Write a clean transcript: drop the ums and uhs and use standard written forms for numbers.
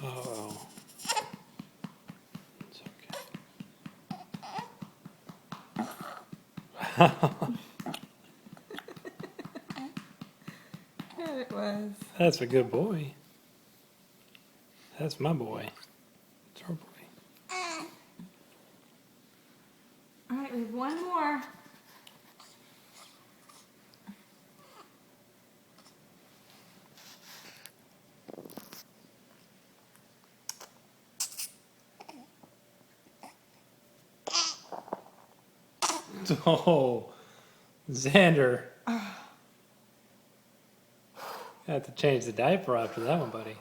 Uh-oh. It's okay. There it was. That's a good boy. That's my boy. It's our boy. All right, we have one more. Oh, Xander. I have to change the diaper after that one, buddy.